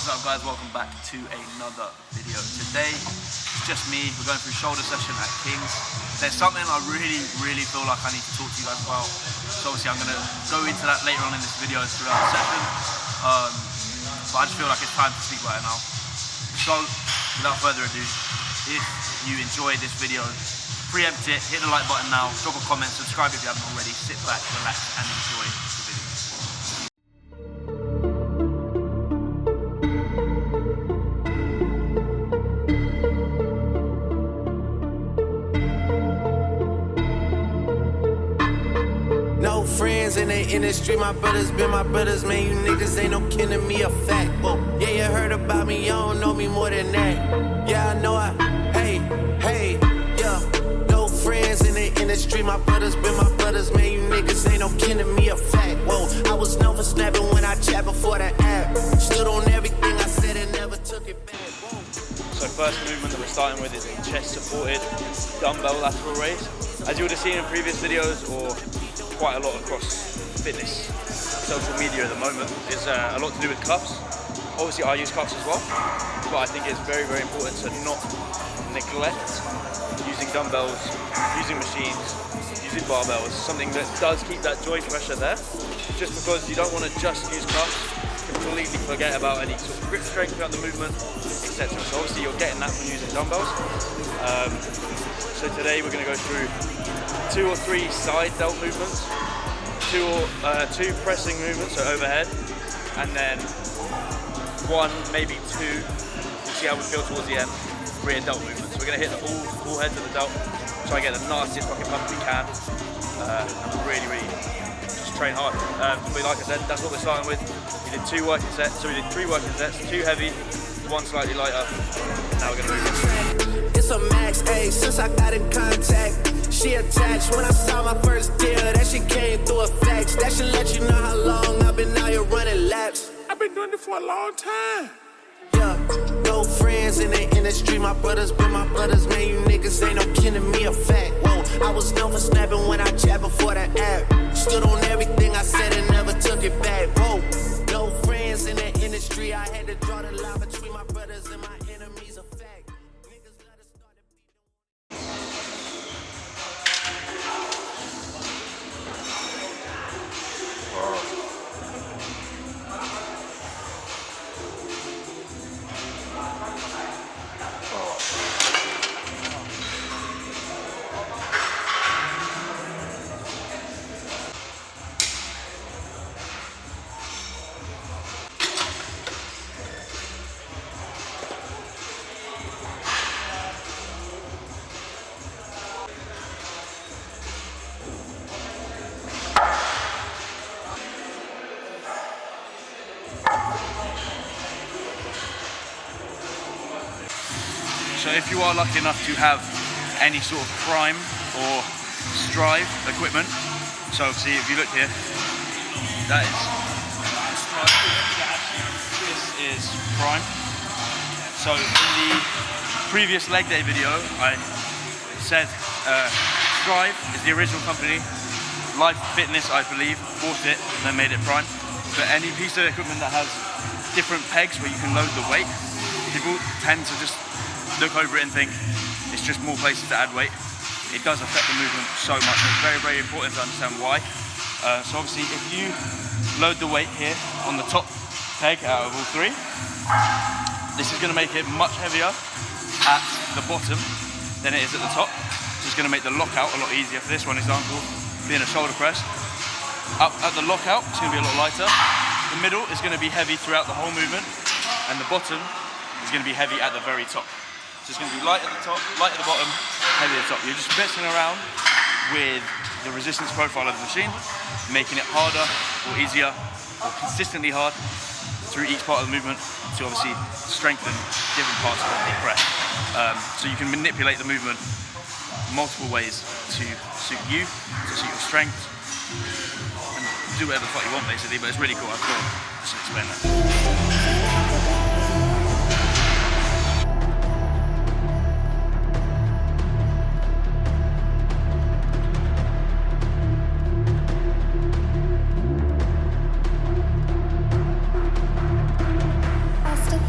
What is up, guys? Welcome back to another video. Today it's just me. We're going through shoulder session at King's. There's something I really feel like I need to talk to you guys about. So obviously I'm going to go into that later on in this video throughout the session. But I just feel like it's time to speak about it now. So without further ado, if you enjoyed this video, preempt it, hit the like button now, drop a comment, subscribe if you haven't already, sit back, relax and enjoy the video. No friends in the industry, my brothers been my brothers, man. You niggas ain't no kin to me, a fact. Whoa. Yeah, you heard about me, you don't know me more than that. Yeah, I know hey, yeah. No friends in the industry, my brothers been my brothers, man. You niggas ain't no kin to me, a fact. Whoa, I was known for snapping when I chat before the app. Stood on everything I said and never took it back. Whoa. So first movement that we're starting with is a chest supported dumbbell lateral raise. As you would have seen in previous videos or quite a lot across fitness social media at the moment, it's a lot to do with cuffs. Obviously I use cuffs as well, but I think it's very important to not neglect using dumbbells, using machines, using barbells, something that does keep that joint pressure there. Just because you don't want to just use cuffs, completely forget about any sort of grip strength throughout the movement, etc. So obviously you're getting that from using dumbbells. So today we're going to go through 2 or 3 side delt movements, two pressing movements, so overhead, and then 1, maybe 2, we'll see how we feel towards the end, rear delt movements. So we're going to hit all heads of the delt, try and get the nastiest fucking pump we can, and really just train hard. But like I said, that's what we're starting with. We did 2 working sets, so we did 3 working sets, 2 heavy, 1 slightly lighter. Now we're going to move. It's a max, ayy, since I got in contact. She attached when I saw my first deal. That shit came through a fax. That should let you know how long I've been out here running laps. I've been doing it for a long time. Yeah, no friends in the industry. My brothers been my brothers, man. You niggas ain't no kin to me, a fact. Whoa, I was known for snapping when I chat before the app. Stood on everything I said and never took it back. Whoa, no friends in the industry. I had to draw the line between my brothers and my enemies, a fact. Niggas let us start to beat. So if you are lucky enough to have any sort of prime or strive equipment, so obviously if you look here, that is strive, this is prime. So in the previous leg day video, I said Strive is the original company. Life Fitness, I believe, bought it and then made it prime. But any piece of equipment that has different pegs where you can load the weight, people tend to just look over it and think it's just more places to add weight. It does affect the movement so much. It's very important to understand why. So obviously if you load the weight here on the top peg out of all 3, this is going to make it much heavier at the bottom than it is at the top. So it's going to make the lockout a lot easier. For this one example, being a shoulder press, up at the lockout it's going to be a lot lighter. The middle is going to be heavy throughout the whole movement, and the bottom is going to be heavy at the very top. So it's going to be light at the top, light at the bottom, heavy at the top. You're just messing around with the resistance profile of the machine, making it harder or easier or consistently hard through each part of the movement to obviously strengthen different parts of the press. So you can manipulate the movement multiple ways to suit you, to suit your strength, and do whatever the fuck you want basically, but it's really cool. I thought I should explain that. I still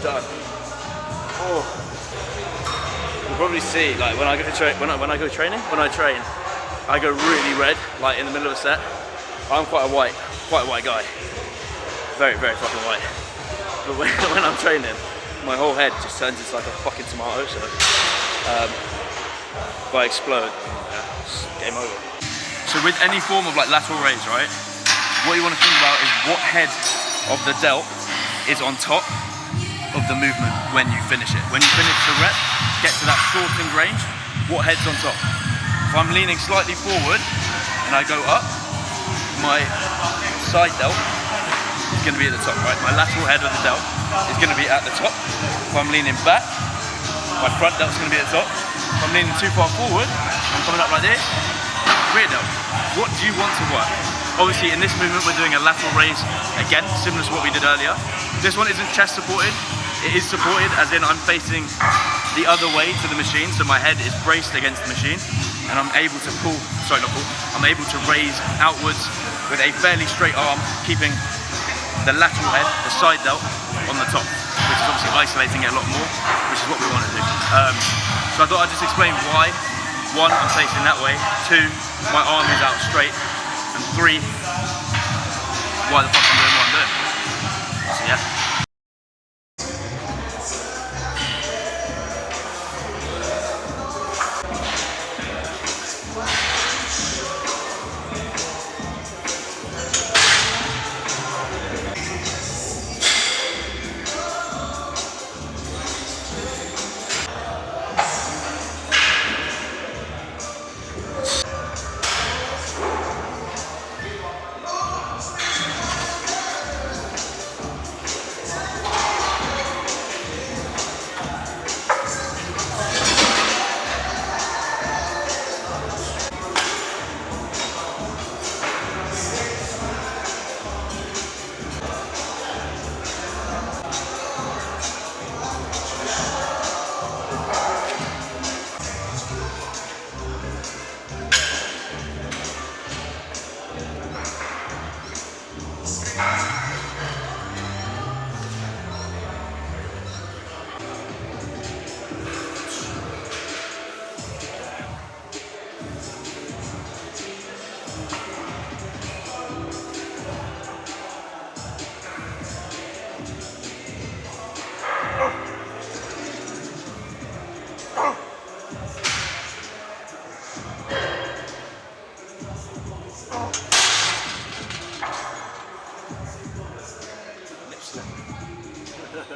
done. Oh. You'll probably see, like when I go train, when I train, I go really red, like in the middle of a set. I'm quite a white guy. Very, very fucking white. But when I'm training, my whole head just turns into like a fucking tomato. So if I explode, yeah, it's game over. So with any form of like lateral raise, right? What you want to think about is what head of the delt is on top of the movement when you finish it. When you finish the rep, get to that shortened range, what head's on top? If I'm leaning slightly forward and I go up, my side delt is going to be at the top, right? My lateral head of the delt is going to be at the top. If I'm leaning back, my front delt's going to be at the top. If I'm leaning too far forward, I'm coming up like this, rear delt. What do you want to work? Obviously in this movement we're doing a lateral raise again, similar to what we did earlier. This one isn't chest supported, it is supported as in I'm facing the other way to the machine, so my head is braced against the machine and I'm able to I'm able to raise outwards with a fairly straight arm, keeping the lateral head, the side delt, on the top, which is obviously isolating it a lot more, which is what we want to do. So I thought I'd just explain why. One, I'm facing that way. Two, my arm is out straight. And three, why the fuck I'm doing what I'm doing. So yeah.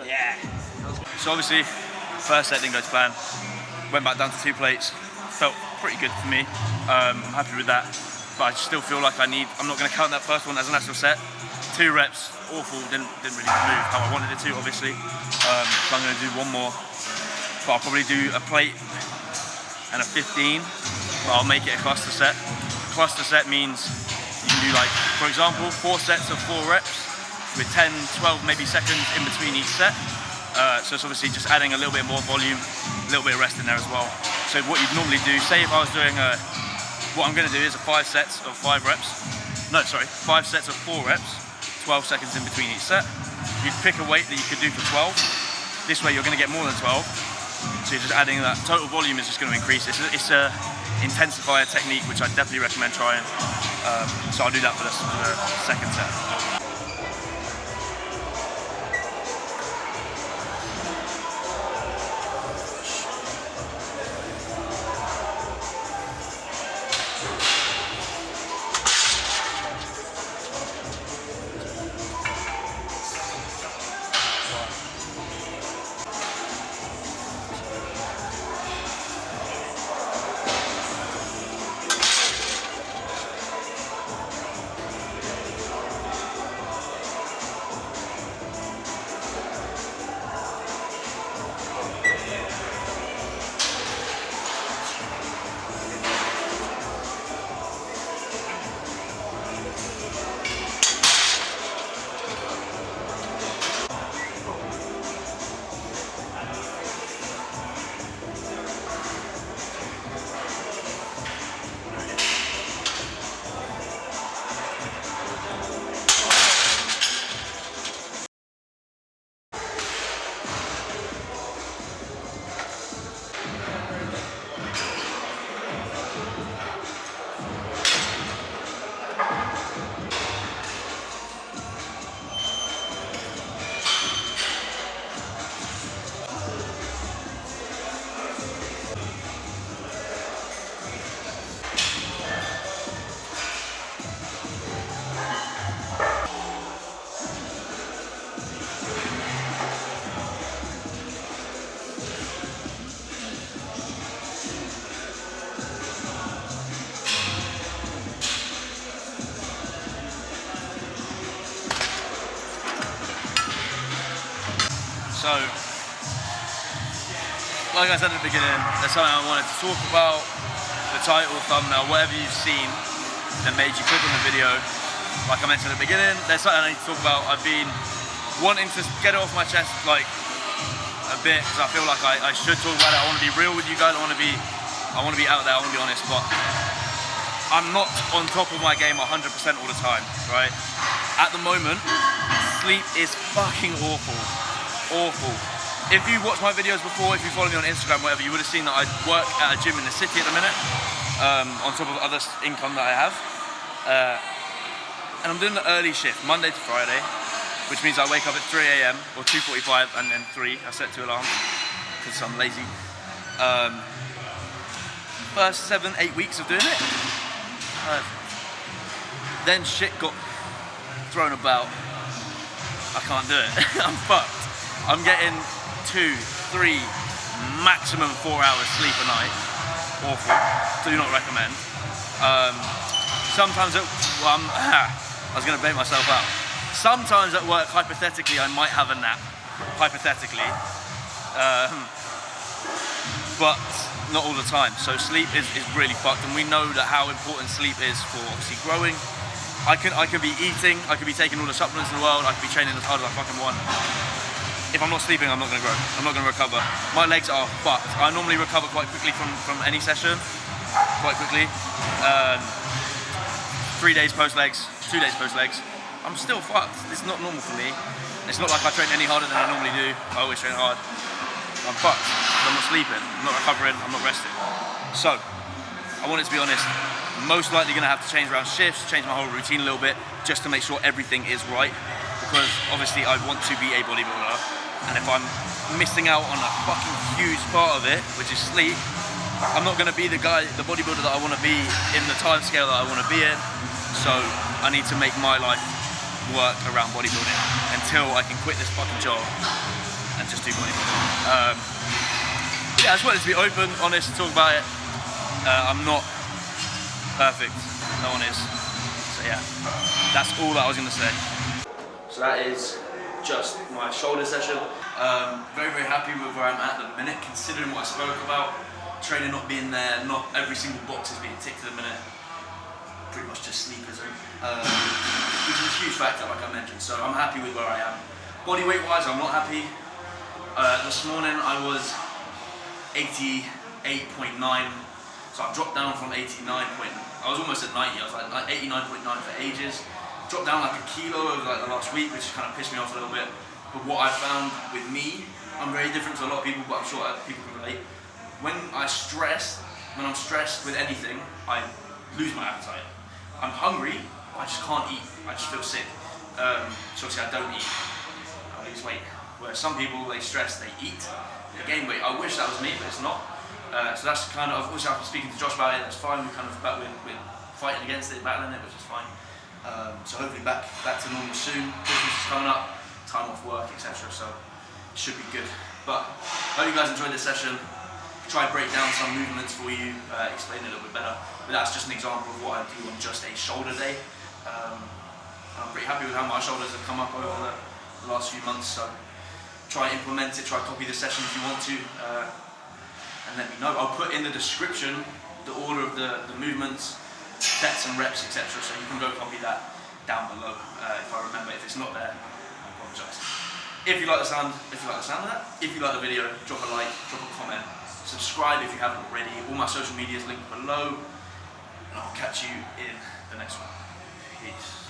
Yeah. So obviously, first set didn't go to plan. Went back down to 2 plates. Felt pretty good for me. I'm happy with that. But I still feel like I'm not going to count that first one as an actual set. 2 reps, awful. Didn't really move how I wanted it to, obviously. So I'm going to do 1 more. But I'll probably do a plate and a 15. But I'll make it a cluster set. Cluster set means you can do, like, for example, 4 sets of 4 reps with 10, 12 maybe seconds in between each set. So it's obviously just adding a little bit more volume, a little bit of rest in there as well. So what you'd normally do, say if I was doing what I'm going to do is 5 sets of 5 reps. No, sorry, 5 sets of 4 reps, 12 seconds in between each set. You'd pick a weight that you could do for 12. This way you're going to get more than 12. So you're just adding that. Total volume is just going to increase. It's a intensifier technique, which I definitely recommend trying. So I'll do that for the second set. So, like I said at the beginning, there's something I wanted to talk about. The title, thumbnail, whatever you've seen that made you click on the video. Like I mentioned at the beginning, there's something I need to talk about. I've been wanting to get it off my chest like a bit because I feel like I should talk about it. I want to be real with you guys. I want to be out there. I want to be honest, but I'm not on top of my game 100% all the time, right? At the moment, sleep is fucking awful. Awful. If you watched my videos before, if you follow me on Instagram, whatever, you would have seen that I work at a gym in the city at the minute, on top of other income that I have. And I'm doing the early shift, Monday to Friday, which means I wake up at 3 AM or 2:45 and then 3. I set 2 alarms because I'm lazy. First 7-8 weeks of doing it. Then shit got thrown about. I can't do it. I'm fucked. I'm getting 2, 3, maximum 4 hours sleep a night. Awful. Do not recommend. Sometimes I was going to bait myself out. Sometimes at work, hypothetically, I might have a nap. Hypothetically. But not all the time. So sleep is really fucked, and we know that how important sleep is for obviously growing. I could be eating, I could be taking all the supplements in the world, I could be training as hard as I fucking want. If I'm not sleeping, I'm not going to grow. I'm not going to recover. My legs are fucked. I normally recover quite quickly from any session. Quite quickly. 3 days post legs, 2 days post legs. I'm still fucked. It's not normal for me. It's not like I train any harder than I normally do. I always train hard. I'm fucked. I'm not sleeping. I'm not recovering. I'm not resting. So, I wanted to be honest. Most likely going to have to change around shifts, change my whole routine a little bit, just to make sure everything is right. Because obviously I want to be a bodybuilder, and if I'm missing out on a fucking huge part of it, which is sleep, I'm not going to be the bodybuilder that I want to be in the time scale that I want to be in. So I need to make my life work around bodybuilding until I can quit this fucking job and just do bodybuilding. Yeah, I just wanted to be open, honest, talk about it. I'm not perfect, no one is. So yeah, that's all that I was going to say. So that is just my shoulder session. Very, very happy with where I'm at the minute, considering what I spoke about. Training not being there, not every single box is being ticked at the minute. Pretty much just sleepism, which is a huge factor, like I mentioned. So I'm happy with where I am. Body weight wise, I'm not happy. This morning I was 88.9, so I've dropped down from 89. I was almost at 90. I was like 89.9 for ages. Dropped down like a kilo over like the last week, which kind of pissed me off a little bit. But what I found with me, I'm very different to a lot of people, but I'm sure people can relate. When I'm stressed with anything, I lose my appetite. I'm hungry, I just can't eat. I just feel sick. So obviously I don't eat. I lose weight. Whereas some people, they stress, they eat, they gain weight. I wish that was me, but it's not. So that's kind of, obviously I've been speaking to Josh about it, that's fine. We're kind of we're fighting against it, battling it, which is fine. So hopefully back to normal soon. Christmas is coming up, time off work, etc. So it should be good. But I hope you guys enjoyed this session. Try to break down some movements for you, explain it a little bit better. But that's just an example of what I do on just a shoulder day. I'm pretty happy with how my shoulders have come up over the last few months. So try implement it, try copy the session if you want to, and let me know. I'll put in the description the order of the movements, sets and reps, etc. So you can go copy that down below if I remember. If it's not there, I apologise. If you like the sound of that, if you like the video, drop a like, drop a comment. Subscribe if you haven't already. All my social media is linked below. And I'll catch you in the next one. Peace.